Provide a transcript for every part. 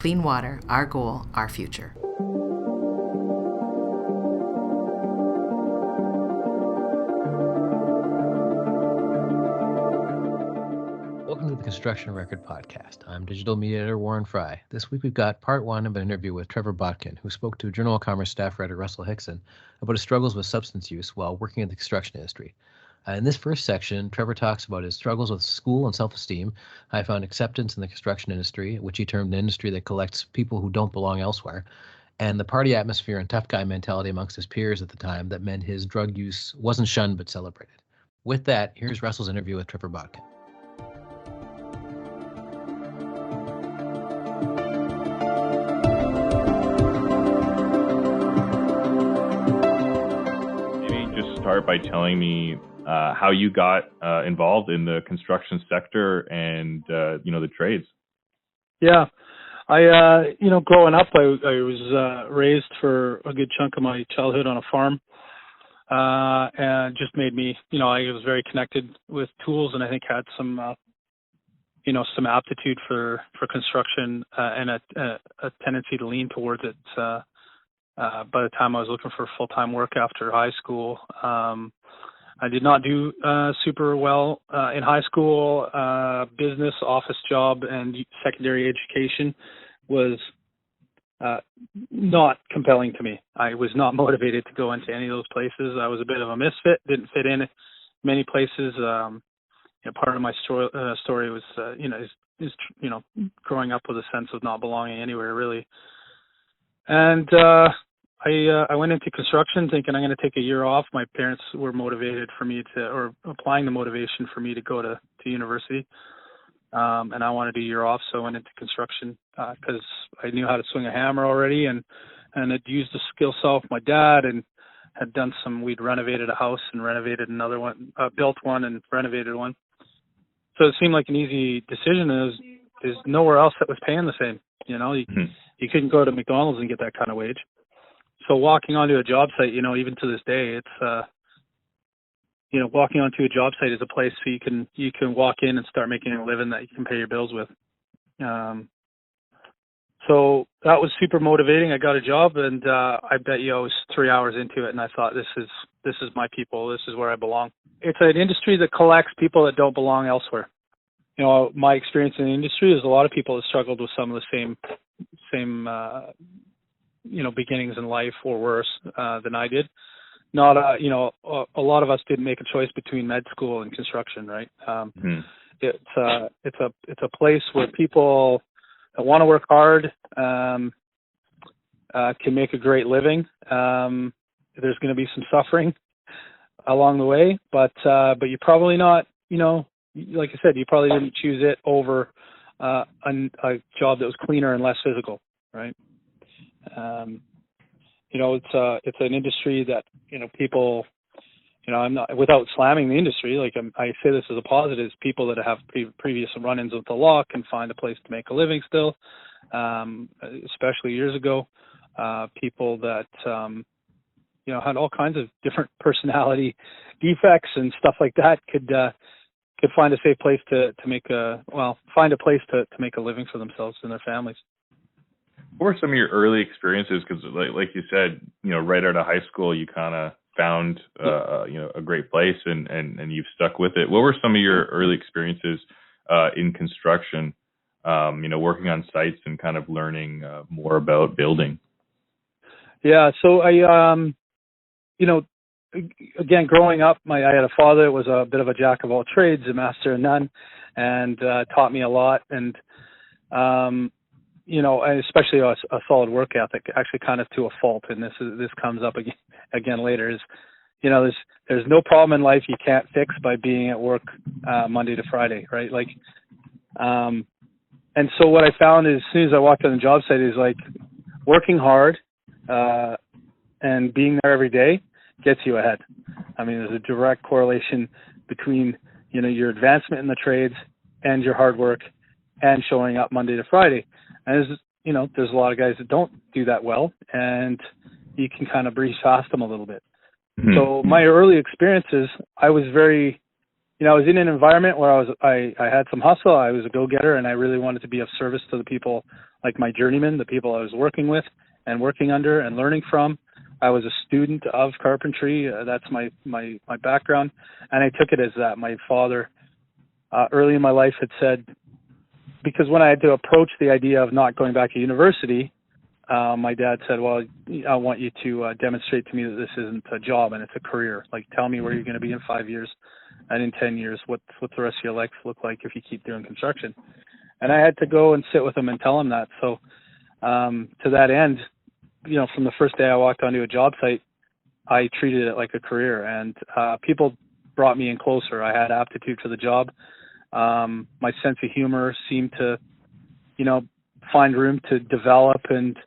Clean water, our goal, our future. Welcome to the Construction Record Podcast. I'm digital media editor Warren Fry. This week we've got part one of an interview with Trevor Botkin, who spoke to Journal of Commerce staff writer Russell Hixson about his struggles with substance use while working in the construction industry. In this first section, Trevor talks about his struggles with school and self-esteem. I found acceptance in the construction industry, which he termed an industry that collects people who don't belong elsewhere, and the party atmosphere and tough guy mentality amongst his peers at the time that meant his drug use wasn't shunned but celebrated. With that, here's Russell's interview with Trevor Botkin. Start by telling me how you got involved in the construction sector and the trades. Yeah, I growing up, I was raised for a good chunk of my childhood on a farm, and just made me, I was very connected with tools, and I think had some some aptitude for construction, and a tendency to lean towards it. By the time I was looking for full-time work after high school, I did not do super well in high school. Business, office job, and secondary education was not compelling to me. I was not motivated to go into any of those places. I was a bit of a misfit, didn't fit in many places. Part of my story was, is growing up with a sense of not belonging anywhere, really. And I went into construction thinking I'm going to take a year off. My parents were motivated for me applying the motivation for me to go to university. And I wanted a year off, so I went into construction because I knew how to swing a hammer already, and had used the skill set of my dad, and had done we'd renovated a house and renovated another one, built one and renovated one. So it seemed like an easy decision. There's nowhere else that was paying the same. You couldn't go to McDonald's and get that kind of wage. So walking onto a job site, even to this day, it's walking onto a job site is a place so you can walk in and start making a living that you can pay your bills with. So that was super motivating. I got a job, and I bet you I was 3 hours into it, and I thought, this is my people. This is where I belong. It's an industry that collects people that don't belong elsewhere. My experience in the industry is a lot of people have struggled with some of the same beginnings in life or worse than I did. Not a lot of us didn't make a choice between med school and construction, right? It's a place where people that want to work hard can make a great living. There's going to be some suffering along the way, but you're probably not, like I said, you probably didn't choose it over a job that was cleaner and less physical, right? It's an industry that, people, I'm not, without slamming the industry, like I say this as a positive, people that have previous run-ins with the law can find a place to make a living still, especially years ago. People that, had all kinds of different personality defects and stuff like that could find a safe place to make find a place to make a living for themselves and their families. What were some of your early experiences? Because like you said, right out of high school, you kind of found, a great place and you've stuck with it. What were some of your early experiences in construction, working on sites and kind of learning more about building? Yeah. So I, again, growing up, I had a father that was a bit of a jack of all trades, a master of none, and taught me a lot. And, especially a solid work ethic, actually kind of to a fault. And this comes up again later is, there's no problem in life you can't fix by being at work Monday to Friday, right? Like, and so what I found is, as soon as I walked on the job site, is like working hard and being there every day gets you ahead. I mean, there's a direct correlation between, your advancement in the trades and your hard work and showing up Monday to Friday. And there's a lot of guys that don't do that well, and you can kind of breeze past them a little bit. Mm-hmm. So my early experiences, I was very, I was in an environment where I had some hustle. I was a go-getter, and I really wanted to be of service to the people like my journeymen, the people I was working with and working under and learning from. I was a student of carpentry. That's my background. And I took it as that. My father, early in my life, had said, because when I had to approach the idea of not going back to university, my dad said, well, I want you to demonstrate to me that this isn't a job and it's a career. Like, tell me where you're going to be in 5 years and in 10 years. What's the rest of your life look like if you keep doing construction? And I had to go and sit with him and tell him that. So to that end, from the first day I walked onto a job site, I treated it like a career, and people brought me in closer. I had aptitude for the job. My sense of humor seemed to, find room to develop, and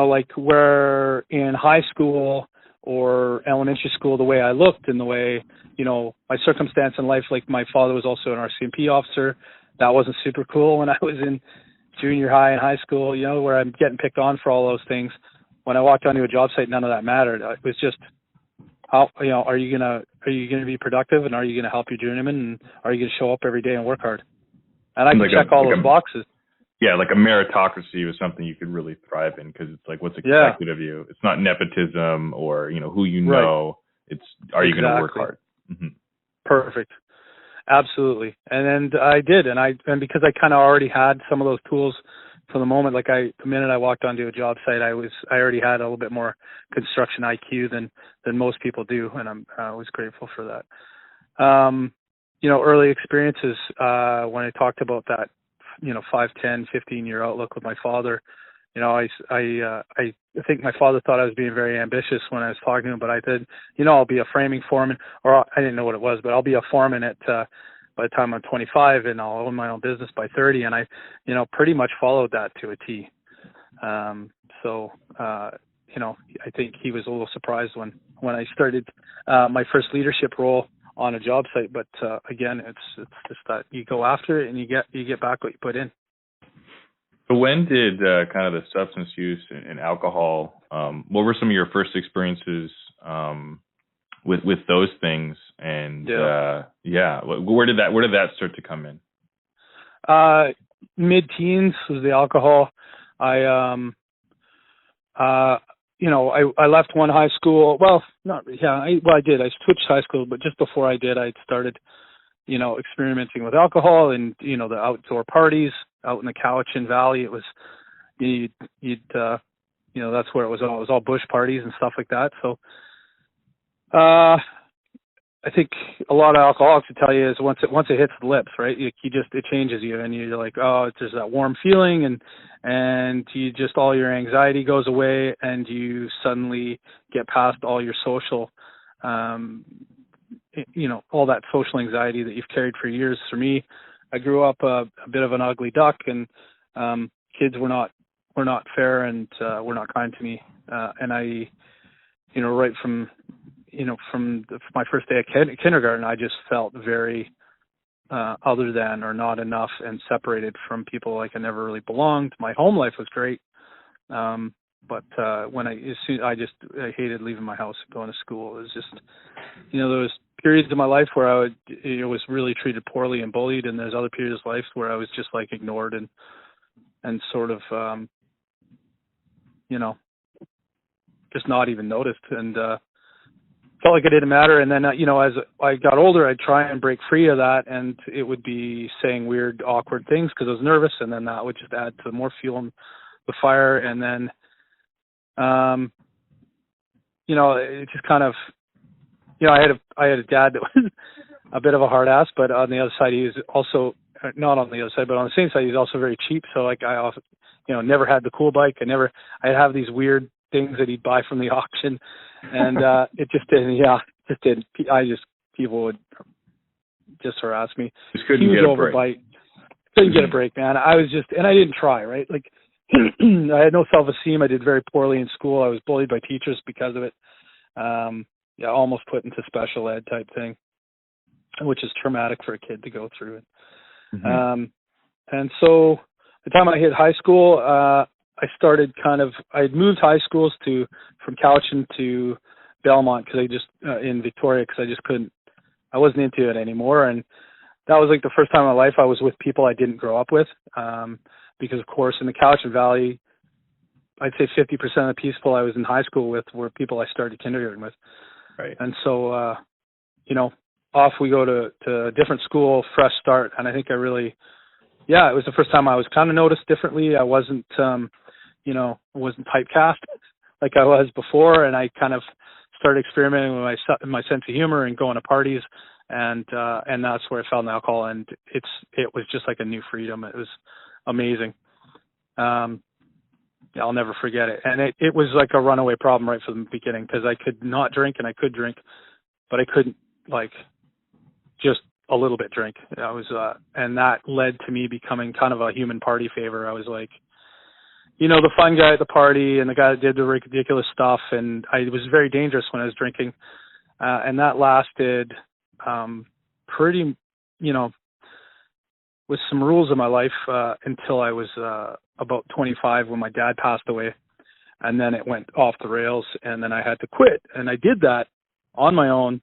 like where in high school or elementary school, the way I looked and the way, my circumstance in life, like my father was also an RCMP officer. That wasn't super cool when I was in junior high and high school, where I'm getting picked on for all those things. When I walked onto a job site, none of that mattered. It was just, how, are you gonna be productive, and are you gonna help your journeyman, and are you gonna show up every day and work hard? And I can check all those boxes. Yeah, like a meritocracy was something you could really thrive in, because it's like what's expected of you. It's not nepotism or who you know. Right. It's are you going to work hard? Mm-hmm. Perfect. Absolutely. And then I did, and because I kind of already had some of those tools for the moment, like the minute I walked onto a job site, I already had a little bit more construction IQ than most people do, and I was grateful for that. Early experiences, when I talked about that, 5, 10, 15-year outlook with my father, I think my father thought I was being very ambitious when I was talking to him, but I said, I'll be a framing foreman, or I didn't know what it was, but I'll be a foreman by the time I'm 25, and I'll own my own business by 30. And I, pretty much followed that to a T. I think he was a little surprised when I started my first leadership role on a job site. But again, it's just that you go after it and you get back what you put in. So when did kind of the substance use and alcohol, what were some of your first experiences with those things? And where did that start to come in? Mid-teens was the alcohol. I left one high school. I did. I switched high school, but just before I did, I started, experimenting with alcohol and, the outdoor parties out in the Cowichan Valley. It was, that's where it was all. It was all bush parties and stuff like that. So, I think a lot of alcoholics would tell you is once it hits the lips, right? It changes you, and you're like, oh, there's that warm feeling, and you just, all your anxiety goes away, and you suddenly get past all your social, all that social anxiety that you've carried for years. For me, I grew up a bit of an ugly duck, and kids were not fair and were not kind to me, and I, right from my first day at kindergarten, I just felt very other than or not enough and separated from people, like I never really belonged. My home life was great, but when I hated leaving my house and going to school. It was just, there was periods of my life where I was really treated poorly and bullied, and there's other periods of life where I was just like ignored and sort of, just not even noticed, and felt like it didn't matter. And then, as I got older, I'd try and break free of that, and it would be saying weird, awkward things because I was nervous, and then that would just add to more fuel in the fire. And then, it just kind of, I had a dad that was a bit of a hard ass, but on the other side, he was also, not on the other side, but on the same side, he was also very cheap. So like I also, never had the cool bike. I'd have these weird things that he'd buy from the auction, and it just didn't. People would just harass me. Just couldn't get a break. Couldn't get a break, man. I was just, and I didn't try, right? Like I had no self-esteem. I did very poorly in school. I was bullied by teachers because of it. Almost put into special ed type thing, which is traumatic for a kid to go through. Mm-hmm. And so the time I hit high school, I started I'd moved high schools from Cowichan to Belmont because in Victoria, because I wasn't into it anymore. And that was like the first time in my life I was with people I didn't grow up with. Because of course in the Cowichan Valley, I'd say 50% of the people I was in high school with were people I started kindergarten with. Right. And so, off we go to a different school, fresh start. And I think it was the first time I was kind of noticed differently. I wasn't, wasn't typecast like I was before. And I kind of started experimenting with my sense of humor and going to parties. And that's where I found alcohol. And it was just like a new freedom. It was amazing. I'll never forget it. And it was like a runaway problem right from the beginning, because I could not drink and I could drink, but I couldn't like just a little bit drink. I was, and that led to me becoming kind of a human party favor. I was like, the fun guy at the party and the guy that did the ridiculous stuff. And I was very dangerous when I was drinking. And that lasted pretty, with some rules in my life until I was about 25 when my dad passed away. And then it went off the rails and then I had to quit. And I did that on my own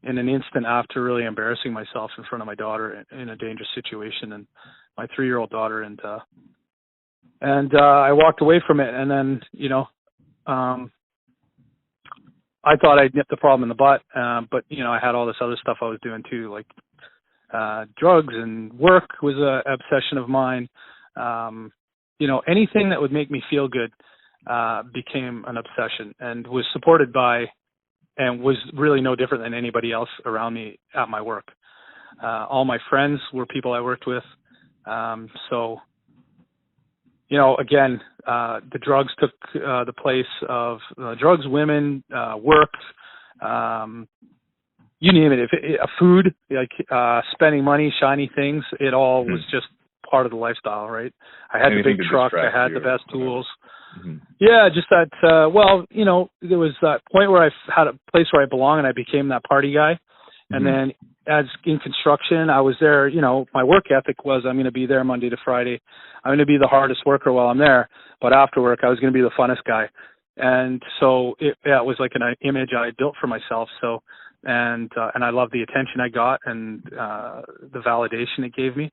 in an instant after really embarrassing myself in front of my daughter in a dangerous situation, and my 3-year-old daughter. And I walked away from it. And then, I thought I'd nipped the problem in the butt. But, I had all this other stuff I was doing too, like drugs, and work was an obsession of mine. Anything that would make me feel good became an obsession, and was supported by and was really no different than anybody else around me at my work. All my friends were people I worked with. Again, the drugs took the place of drugs, women, work, you name it. Food, like spending money, shiny things, it all was just part of the lifestyle, right? I had the big truck, I had the best tools. Mm-hmm. Yeah, just that, there was that point where I had a place where I belong and I became that party guy. Mm-hmm. And then as in construction, I was there, my work ethic was I'm going to be there Monday to Friday. I'm going to be the hardest worker while I'm there. But after work, I was going to be the funnest guy. And so it was like an image I built for myself. So, and I love the attention I got and the validation it gave me.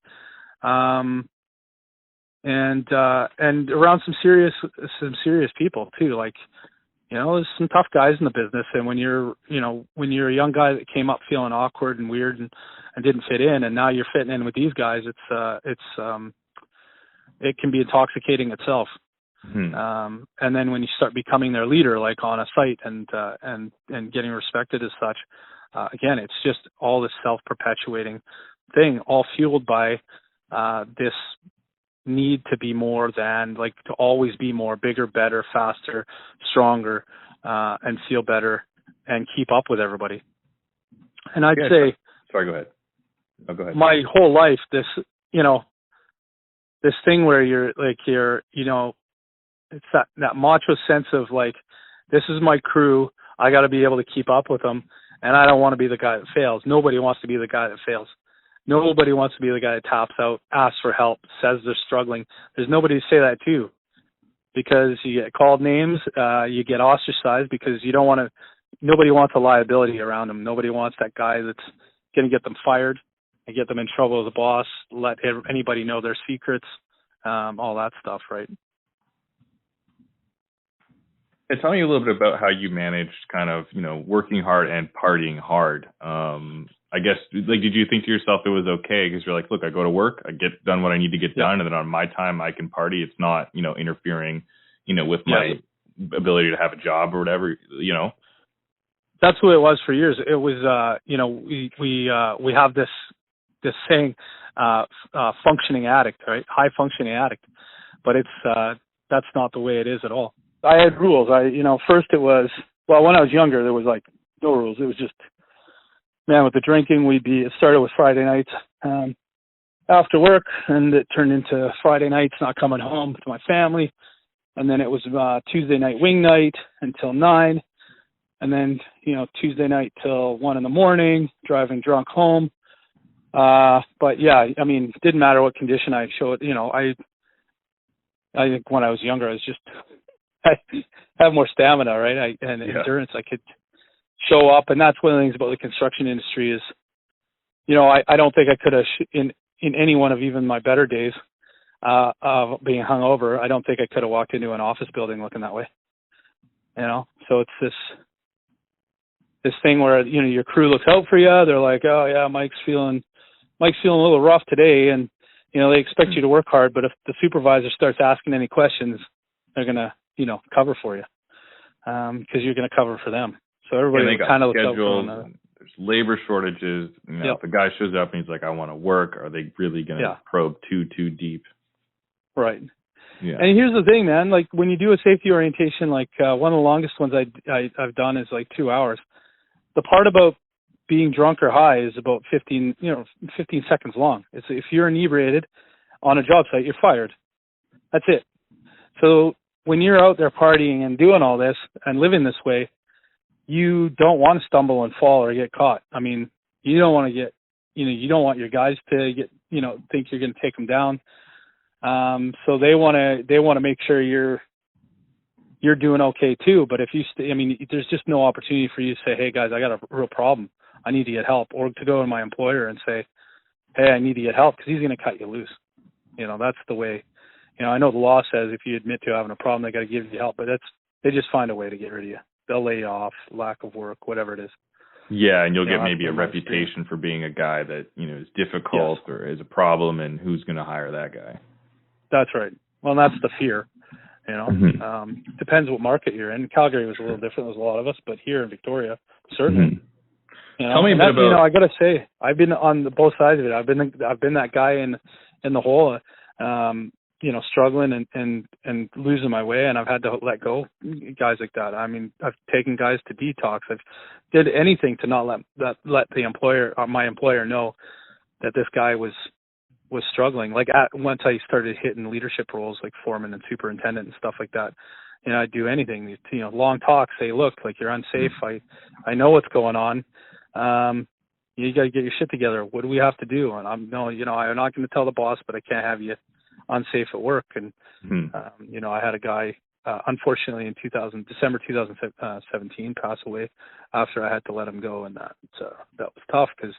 And around some serious people too, like, there's some tough guys in the business. And when you're a young guy that came up feeling awkward and weird and didn't fit in, and now you're fitting in with these guys, it can be intoxicating itself. Mm-hmm. And then when you start becoming their leader, like on a site and getting respected as such, again, it's just all this self-perpetuating thing, all fueled by this need to be more than, like, to always be more, bigger, better, faster, stronger, and feel better and keep up with everybody. And I'd say, sorry, go ahead. Oh, go ahead. My whole life, this thing where it's that macho sense of like, this is my crew. I got to be able to keep up with them. And I don't want to be the guy that fails. Nobody wants to be the guy that fails. Nobody wants to be the guy that taps out, asks for help, says they're struggling. There's nobody to say that to, because you get called names, you get ostracized because nobody wants a liability around them. Nobody wants that guy that's going to get them fired and get them in trouble with the boss, let anybody know their secrets, all that stuff, right? And tell me a little bit about how you managed kind of, working hard and partying hard. I guess, like, did you think to yourself it was okay? Because you're like, look, I go to work, I get done what I need to get done, and then on my time I can party. It's not, interfering, with my ability to have a job or whatever, That's what it was for years. It was, we have this saying, functioning addict, right? High functioning addict, but that's not the way it is at all. I had rules. First it was, when I was younger, there was like no rules. It was just, with the drinking, it started with Friday nights after work, and it turned into Friday nights not coming home to my family. And then it was Tuesday night wing night until 9. And then, Tuesday night till 1 a.m, driving drunk home. But yeah, it didn't matter what condition I showed. I think when I was younger, I have more stamina, right? And endurance. I could show up. And that's one of the things about the construction industry is, I don't think I could have in any one of even my better days of being hungover. I don't think I could have walked into an office building looking that way. So it's this thing where your crew looks out for you. They're like, oh yeah, Mike's feeling a little rough today, and they expect you to work hard. But if the supervisor starts asking any questions, they're gonna cover for you because you're gonna cover for them. So everybody kind of looks out for one another. There's labor shortages. If a guy shows up and he's like, I want to work, are they really going to probe too deep? Right. Yeah. And here's the thing, man. Like when you do a safety orientation, like one of the longest ones I've done is like 2 hours. The part about being drunk or high is about 15 seconds long. It's if you're inebriated on a job site, you're fired. That's it. So when you're out there partying and doing all this and living this way, you don't want to stumble and fall or get caught. I mean, you don't want to get, you don't want your guys to get, think you're going to take them down. So they want to make sure you're doing okay too. But if you, there's just no opportunity for you to say, hey guys, I got a real problem. I need to get help, or to go to my employer and say, hey, I need to get help, because he's going to cut you loose. That's the way. I know the law says if you admit to having a problem, they got to give you help, but they just find a way to get rid of you. They'll lay you off, lack of work, whatever it is. Yeah, and you'll get maybe a reputation for being a guy that, is difficult or is a problem, and who's going to hire that guy? That's right. Well, that's the fear, Depends what market you're in. Calgary was a little different. There's a lot of us, but here in Victoria, certainly. Tell me a bit about... I got to say, I've been on both sides of it. I've been that guy in the hole, struggling and losing my way, and I've had to let go guys like that. I mean, I've taken guys to detox. I've did anything to not let the employer or my employer know that this guy was struggling. Like once I started hitting leadership roles like foreman and superintendent and stuff like that, I'd do anything. Long talks. Say, look, like you're unsafe. I know what's going on. You got to get your shit together. What do we have to do? And I'm not going to tell the boss, but I can't have you unsafe at work. And I had a guy unfortunately in December 2017 pass away after I had to let him go, and that was tough because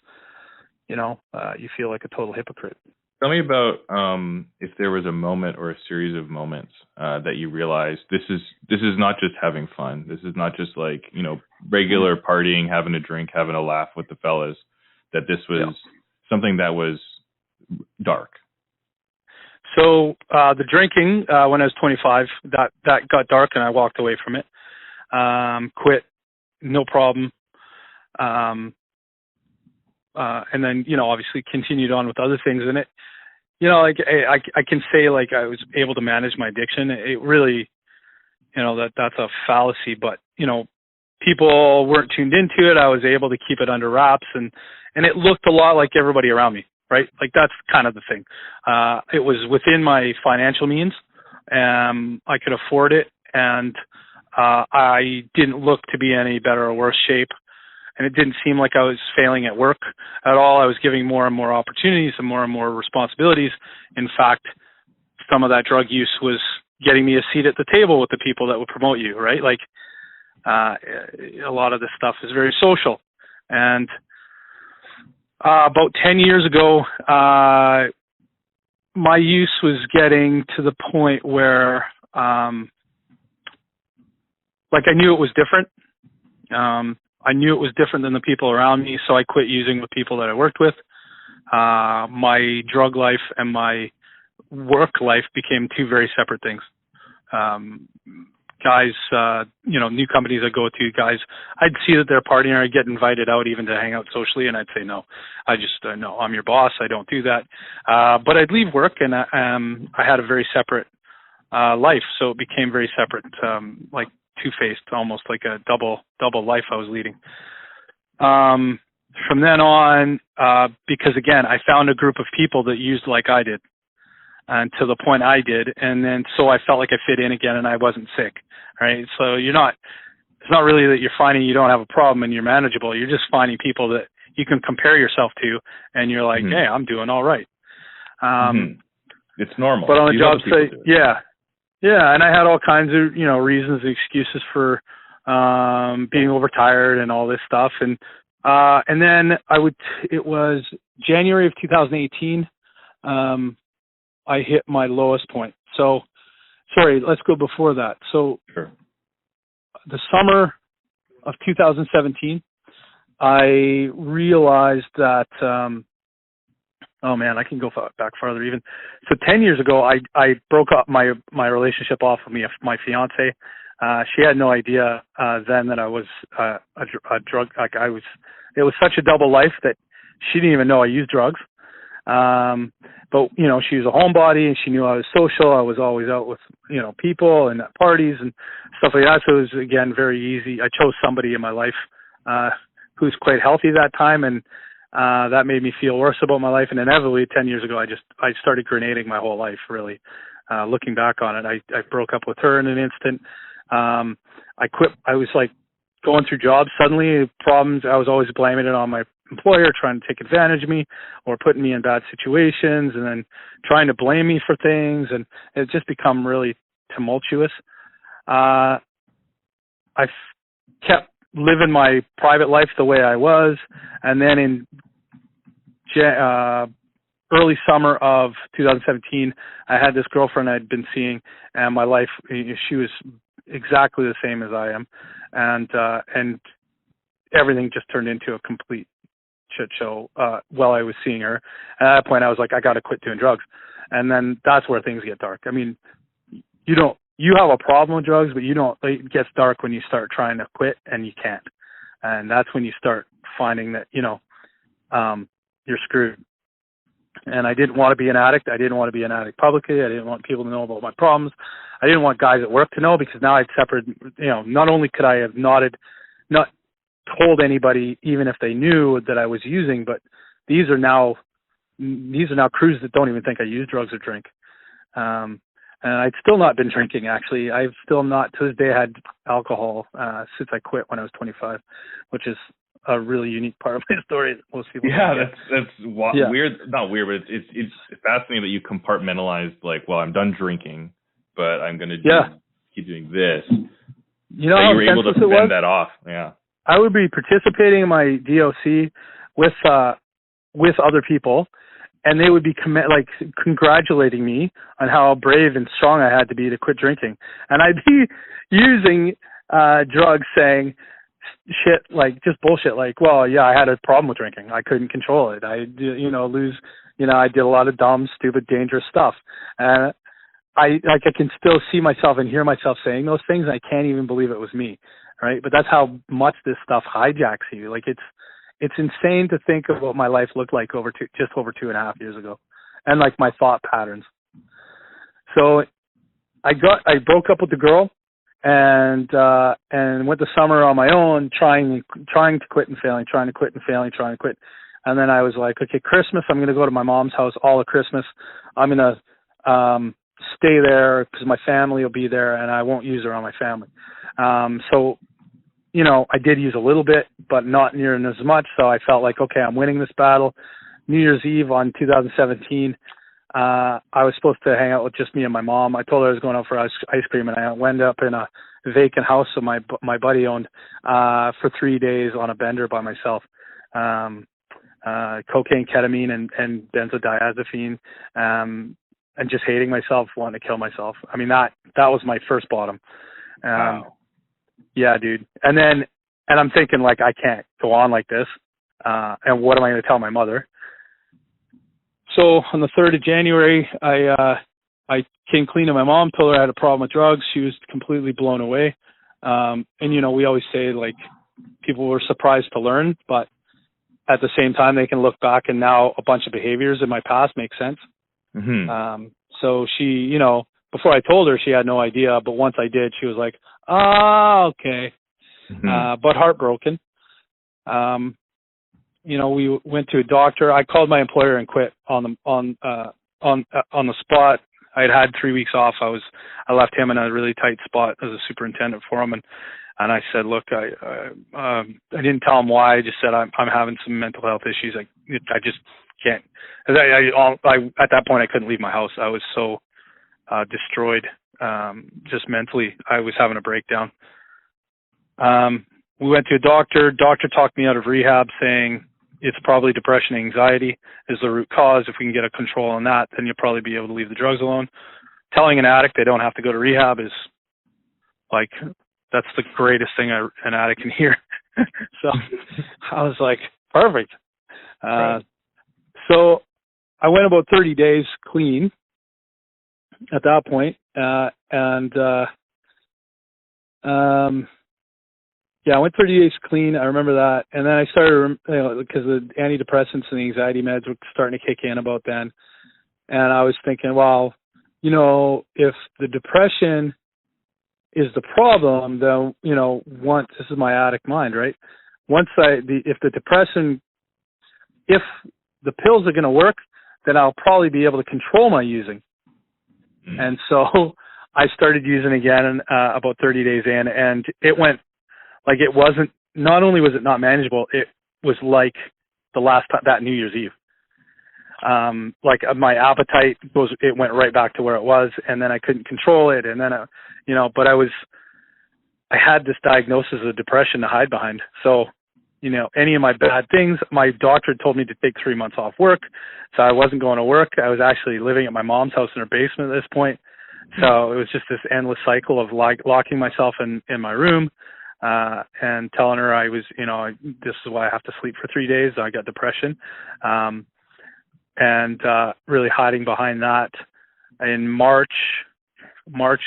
you feel like a total hypocrite. Tell me about if there was a moment or a series of moments that you realized this is not just having fun. This is not just like regular partying, having a drink, having a laugh with the fellas. That this was something that was dark. So the drinking, when I was 25, that got dark, and I walked away from it. Quit, no problem. And then obviously continued on with other things in it. Like I can say like I was able to manage my addiction. It really, that's a fallacy, but people weren't tuned into it. I was able to keep it under wraps, and it looked a lot like everybody around me. Right? Like that's kind of the thing. It was within my financial means. I could afford it, and I didn't look to be any better or worse shape. And it didn't seem like I was failing at work at all. I was giving more and more opportunities and more responsibilities. In fact, some of that drug use was getting me a seat at the table with the people that would promote you, right? Like a lot of this stuff is very social. And about 10 years ago, my use was getting to the point where I knew it was different. I knew it was different than the people around me, so I quit using with people that I worked with. My drug life and my work life became two very separate things. Guys, new companies I go to, guys, I'd see that they're partying, or I'd get invited out even to hang out socially, and I'd say, no, I just, no, I'm your boss, I don't do that. But I'd leave work, and I had a very separate life, so it became very separate, like two-faced, almost like a double life I was leading. From then on, because again, I found a group of people that used like I did, and to the point I did, and then so I felt like I fit in again, and I wasn't sick, right? So it's not really that you're finding you don't have a problem and you're manageable. You're just finding people that you can compare yourself to, and you're like, hey, I'm doing all right. It's normal. But on a job site, yeah, and I had all kinds of reasons, excuses for being overtired and all this stuff, and And then it was January of 2018. I hit my lowest point. So, sorry, let's go before that. So, Sure. The summer of 2017, I realized that, oh man, I can go back farther even. So 10 years ago, I broke up my relationship off with my fiance. She had no idea then that I was a drug. Like it was such a double life that she didn't even know I used drugs. But she was a homebody and she knew I was social. I was always out with people and at parties and stuff like that. So it was again very easy. I chose somebody in my life who's quite healthy that time, and that made me feel worse about my life. And inevitably, 10 years ago, I started grenading my whole life. Really, looking back on it, I broke up with her in an instant. I quit. I was like going through jobs. Suddenly, problems. I was always blaming it on my employer, trying to take advantage of me or putting me in bad situations, and then trying to blame me for things. And it's just become really tumultuous. I kept living my private life the way I was, and then in early summer of 2017, I had this girlfriend I'd been seeing, and my life, she was exactly the same as I am, and everything just turned into a complete shit show while I was seeing her. And at that point, I was like, I got to quit doing drugs. And then that's where things get dark. I mean, you have a problem with drugs, but it gets dark when you start trying to quit and you can't. And that's when you start finding that, you're screwed. And I didn't want to be an addict. I didn't want to be an addict publicly. I didn't want people to know about my problems. I didn't want guys at work to know, because now I'd separated, not only could I have not told anybody, even if they knew that I was using, but these are now crews that don't even think I use drugs or drink. And I'd still not been drinking, actually. I've still not, to this day, had alcohol since I quit when I was 25, which is a really unique part of my story that most people don't get. That's weird. Not weird, but it's fascinating that you compartmentalized, like, well, I'm done drinking, but I'm going to keep doing this. You were able to fend that off. Yeah. I would be participating in my DOC with other people, and they would be congratulating me on how brave and strong I had to be to quit drinking. And I'd be using drugs, saying shit like just bullshit, like, well, yeah, I had a problem with drinking. I couldn't control it. I I did a lot of dumb, stupid, dangerous stuff. And I can still see myself and hear myself saying those things. And I can't even believe it was me. Right. But that's how much this stuff hijacks you. Like it's insane to think of what my life looked like just over 2.5 years ago, and like my thought patterns. So I broke up with the girl and went to summer on my own, trying to quit and failing, trying to quit and failing, trying to quit. And then I was like, okay, Christmas, I'm going to go to my mom's house all of Christmas. I'm going to stay there because my family will be there, and I won't use her on my family. So I did use a little bit, but not near as much. So I felt like, okay, I'm winning this battle. New Year's Eve on 2017, I was supposed to hang out with just me and my mom. I told her I was going out for ice cream, and I went up in a vacant house that my buddy owned for 3 days on a bender by myself. Cocaine, ketamine, and benzodiazepine, and just hating myself, wanting to kill myself. I mean, that was my first bottom. Wow. Yeah, dude. And I'm thinking, like, I can't go on like this. And what am I going to tell my mother? So on the 3rd of January, I came clean to my mom, told her I had a problem with drugs. She was completely blown away. And, we always say, like, people were surprised to learn, but at the same time, they can look back, and now a bunch of behaviors in my past make sense. Mm-hmm. So she, before I told her, she had no idea. But once I did, she was like, "Oh, okay," but heartbroken. We went to a doctor. I called my employer and quit on the spot. I had 3 weeks off. I left him in a really tight spot as a superintendent for him, and I said, "Look, I didn't tell him why. I just said I'm having some mental health issues. I just can't." At that point, I couldn't leave my house. I was so destroyed, just mentally. I was having a breakdown. we went to a doctor. Doctor talked me out of rehab, saying it's probably depression, anxiety is the root cause. If we can get a control on that, then you'll probably be able to leave the drugs alone. Telling an addict they don't have to go to rehab is like, that's the greatest thing an addict can hear. So I was like, perfect. Right. So I went about 30 days clean at that point. Yeah, I went 30 days clean. I remember that. And then I started, because the antidepressants and the anxiety meds were starting to kick in about then. And I was thinking, well, if the depression is the problem, then, once, this is my addict mind, right? If the pills are going to work, then I'll probably be able to control my using. Mm-hmm. And so I started using again about 30 days in, and it went, like, it wasn't, not only was it not manageable, it was like the last time, that New Year's Eve. Like my appetite it went right back to where it was, and then I couldn't control it. And then, but I had this diagnosis of depression to hide behind. So, any of my bad things, my doctor told me to take 3 months off work. So I wasn't going to work. I was actually living at my mom's house in her basement at this point. So it was just this endless cycle of locking myself in my room, and telling her I was, this is why I have to sleep for 3 days. I got depression. And really hiding behind that. In March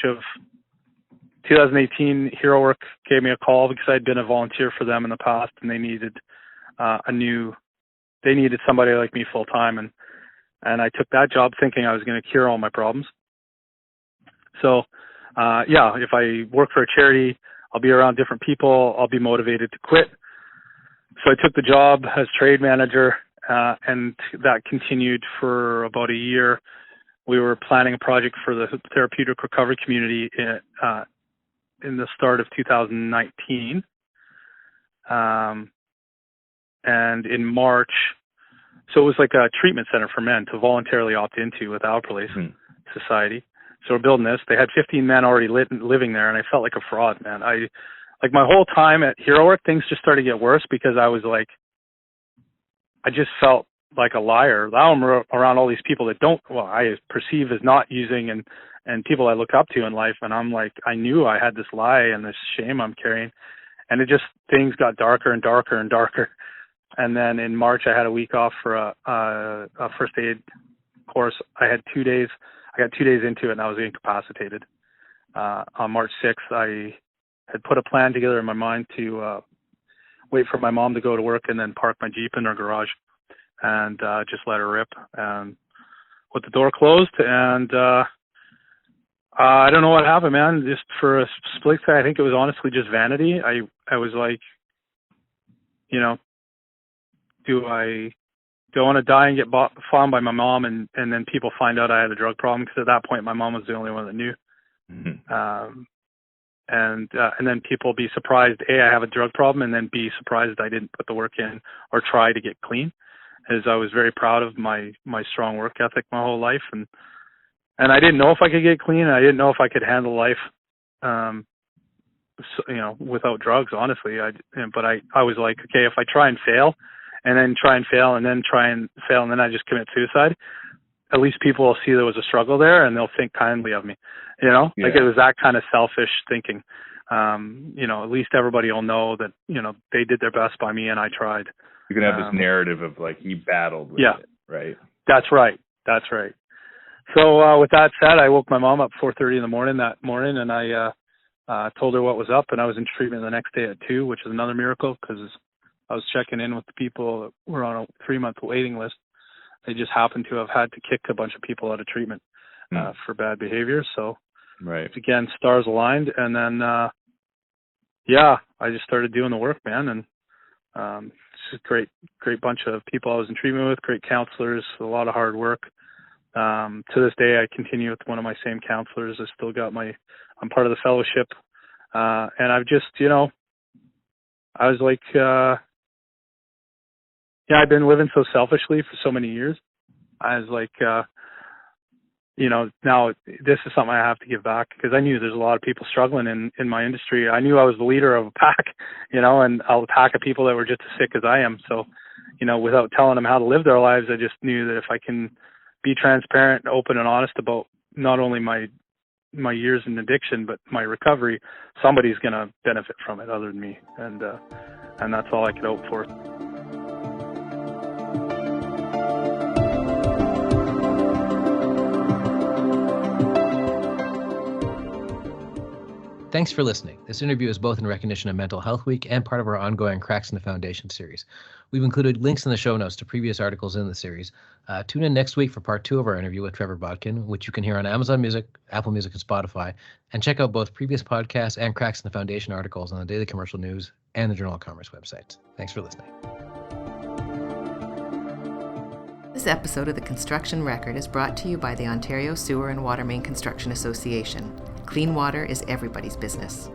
of 2018, Hero Work gave me a call because I'd been a volunteer for them in the past, and they needed somebody like me full time, and I took that job thinking I was going to cure all my problems. So, if I work for a charity, I'll be around different people. I'll be motivated to quit. So I took the job as trade manager, and that continued for about a year. We were planning a project for the therapeutic recovery community in the start of 2019. And in March, so it was like a treatment center for men to voluntarily opt into with Alprolase Society. So we're building this. They had 15 men already living there, and I felt like a fraud, man. Like my whole time at Hero Work, things just started to get worse because I was like, I just felt like a liar. Now I'm around all these people that I perceive as not using, and people I look up to in life, and I'm like, I knew I had this lie and this shame I'm carrying, and things got darker and darker and darker. And then in March, I had a week off for a first aid course. I got 2 days into it, and I was incapacitated. On March 6th, I had put a plan together in my mind to wait for my mom to go to work and then park my Jeep in her garage and just let her rip. And with the door closed, and I don't know what happened, man. Just for a split second, I think it was honestly just vanity. I was like, do I want to die and get found by my mom, and then people find out I had a drug problem? Because at that point, my mom was the only one that knew. Mm-hmm. And then people be surprised, A, I have a drug problem, and then B, surprised I didn't put the work in or try to get clean, as I was very proud of my strong work ethic my whole life. And I didn't know if I could get clean, and I didn't know if I could handle life, without drugs, honestly. But I was like, okay, if I try and fail, and then try and fail, and then try and fail, and then I just commit suicide, at least people will see there was a struggle there, and they'll think kindly of me. Yeah. Like it was that kind of selfish thinking. At least everybody will know that, they did their best by me and I tried. You can have this narrative of like, he battled with it, right? That's right. So with that said, I woke my mom up 4:30 in the morning that morning, and I told her what was up, and I was in treatment the next day at 2, which is another miracle because I was checking in with the people that were on a 3-month waiting list. They just happened to have had to kick a bunch of people out of treatment for bad behavior. So, again, stars aligned. And then, I just started doing the work, man. And it's a great bunch of people I was in treatment with, great counselors, a lot of hard work. To this day, I continue with one of my same counselors. I still got I'm part of the fellowship. And I've just, I was like, I've been living so selfishly for so many years. I was like, now this is something I have to give back, because I knew there's a lot of people struggling in my industry. I knew I was the leader of a pack, and a pack of people that were just as sick as I am. So, without telling them how to live their lives, I just knew that if I can be transparent, open, and honest about not only my years in addiction, but my recovery, somebody's going to benefit from it other than me. And that's all I could hope for. Thanks for listening. This interview is both in recognition of Mental Health Week and part of our ongoing Cracks in the Foundation series. We've included links in the show notes to previous articles in the series. Tune in next week for part 2 of our interview with Trevor Botkin, which you can hear on Amazon Music, Apple Music, and Spotify. And check out both previous podcasts and Cracks in the Foundation articles on the Daily Commercial News and the Journal of Commerce websites. Thanks for listening. This episode of The Construction Record is brought to you by the Ontario Sewer and Water Main Construction Association. Clean water is everybody's business.